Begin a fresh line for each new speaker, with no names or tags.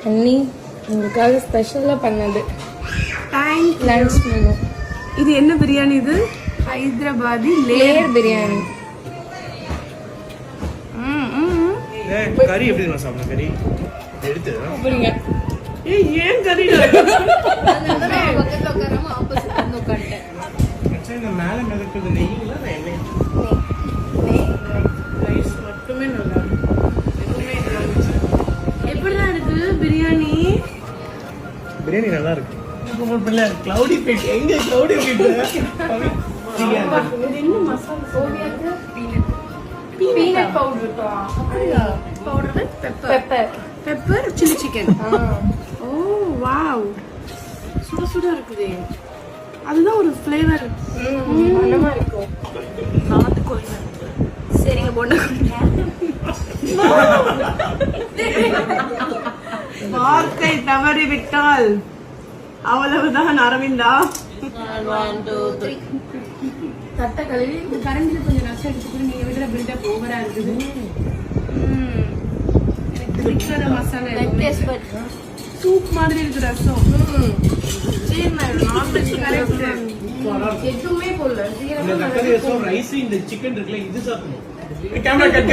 அண்ணி உங்களுக்காக ஸ்பெஷலாக பண்ணது
தேங்க்
லன்ச் மெனு.
இது என்ன பிரியாணி? இது ஹைதராபாதி
லேயர் பிரியாணி.
கறி எப்படி நான் சாப்பிடுறேன்? கறி எடுத்து
அப்படிங்க.
ஏன் கறி
இந்த மேல மிதக்குது நெய்யில எண்ணெய்
ரைஸ் மட்டுமே நல்லா எதுவுமே எப்படிதான் இருக்கு பிரியாணி?
பிரியாணி நல்லா இருக்கு. கிளவுடி பேட் எங்க கிளவுடி பேட்
என்ன மசாலா? பீனட் பவுடர் இருக்கா? அப்படியா? Powder pepper pepper chilli chicken. ஓ வாவ், சுட சுட இருக்குது. அதுதான் ஒரு ஃப்ளேவர்.
மனமா இருக்கும்.
நாட்டு கோழி. சரிங்க போண்டா. வார்த்தை தவறி விட்டால் அவ்வளவுதான் அரவிந்தா. தட்டை கழுவி கரண்டில கொஞ்சம் நஷ்டம் எடுத்துக்கிட்டு நீங்க விடுற பில்டப் ஓவரா இருக்குது. எனக்கு பிடிக்காத மசாலா சூப் மாதிரி இருக்கு ரசம். எதுவுமே போடல.
ரைஸ் இந்த சிக்கன் இருக்குல்ல இது சாப்பிடணும். Camera cut